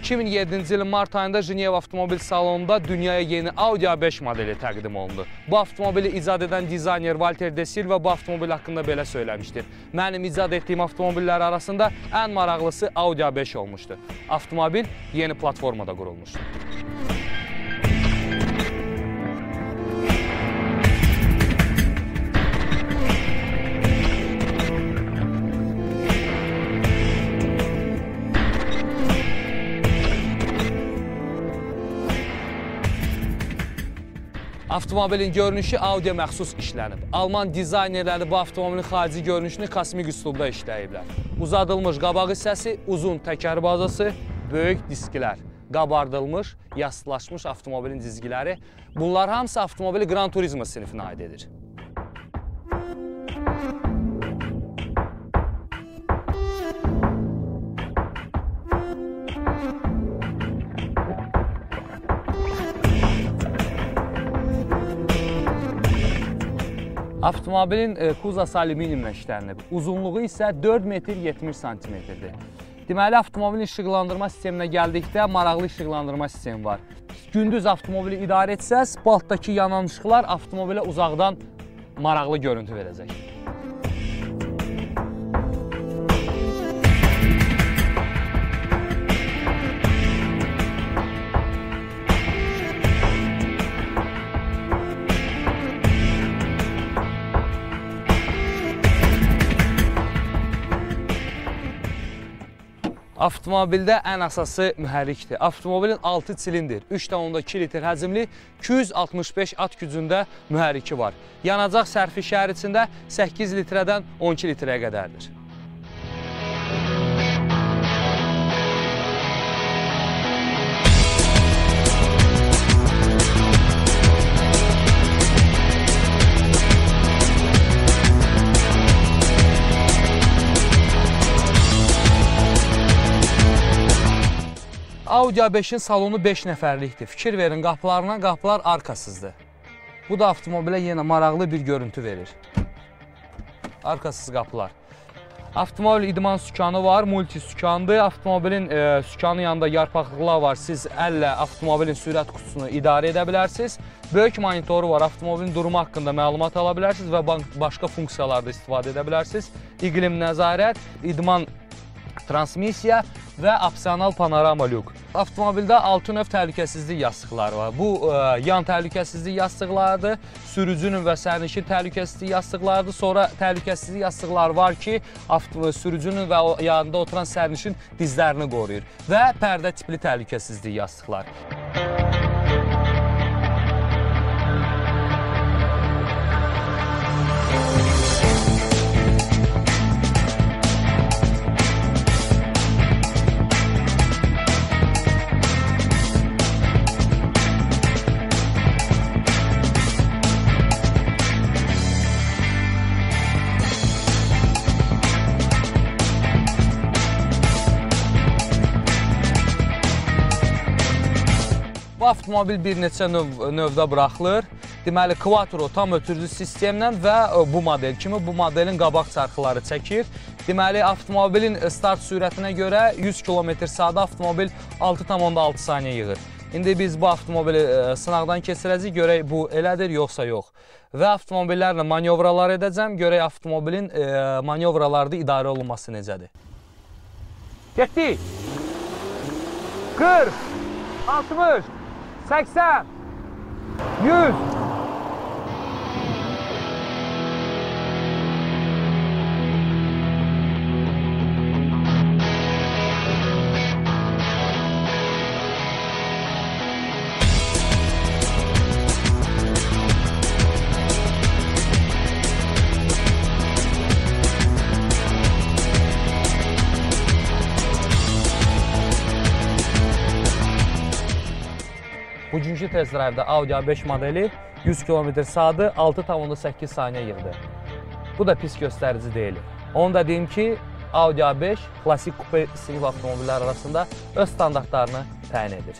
2007-ci ilin mart ayında Jineva avtomobil salonunda dünyaya yeni Audi A5 modeli təqdim olundu. Bu avtomobili icad edən dizayner Walter De Silva bu avtomobil haqqında belə söyləmişdir. Mənim icad etdiyim avtomobillər arasında ən maraqlısı Audi A5 olmuşdu. Avtomobil yeni platformada qurulmuşdu. Avtomobilin görünüşü Audi'yə məxsus işlənib. Alman dizaynerləri bu avtomobilin xarici görünüşünü kosmik üslubda işləyiblər. Uzadılmış qabaq hissəsi, uzun təkər bazası, böyük disklər, qabardılmış, yastılaşmış avtomobilin dizgiləri. Bunlar hamısı avtomobili Gran Turismo sinifinə aid edir. Avtomobilin kuzası alüminiumla işlənib. Uzunluğu isə 4 metr 70 santimetrdir. Deməli, avtomobilin işıqlandırma sisteminə gəldikdə maraqlı işıqlandırma sistemi var. Gündüz avtomobili idarə etsəz, bu altdakı yanan işıqlar avtomobilə uzaqdan maraqlı görüntü verəcək. Avtomobildə ən əsası mühərrikdir. Avtomobilin 6 silindir, 3,2 litr həcmli, 265 at gücündə mühərriki var. Yanacaq sərfi şəhər içində 8 litrədən 12 litrəyə qədərdir. Audi A5-in salonu 5 nəfərlikdir. Fikir verin, qapılarına qapılar arkasızdır. Bu da avtomobilə yenə maraqlı bir görüntü verir. Arkasız qapılar. Avtomobil idman sükanı var, multi sükandır. Avtomobilin sükanı yanında yarpaqlıqlar var. Siz əllə avtomobilin sürət qutusunu idarə edə bilərsiniz. Böyük monitoru var. Avtomobilin durumu haqqında məlumat ala bilərsiniz və başqa funksiyalarda istifadə edə bilərsiniz. İqlim nəzarət, idman transmisiya və opsional panorama lük. Avtomobildə 6 növ təhlükəsizlik yastıqları var. Bu yan təhlükəsizlik yastıqlarıdır, sürücünün və sərnişin təhlükəsizlik yastıqlarıdır. Sonra təhlükəsizlik yastıqları var ki, sürücünün və yanında oturan sərnişin dizlərini qoruyur. Və pərdə tipli təhlükəsizlik yastıqlar. Bu avtomobil bir neçə növdə buraxılır. Deməli, Quattro tam ötürücü sistemlə və bu model kimi bu modelin qabaq çarxları çəkir. Deməli, avtomobilin start sürətinə görə 100 km/saatda avtomobil 6,6 saniyə yığır. İndi biz bu avtomobili sınaqdan keçirəcəyik, görək bu elədir, yoxsa yox. Və avtomobillərlə manevralar edəcəm, görək avtomobilin manevralarda idarə olunması necədir. Getdik! 40, 60, 80, 100. Bugünkü test drive'da Audi A5 modeli 100 km/saatı 6,8 saniyə yığdı. Bu da pis göstərici deyil. Onu da deyim ki, Audi A5 klasik kupe sinif avtomobillər arasında öz standartlarını təyin edir.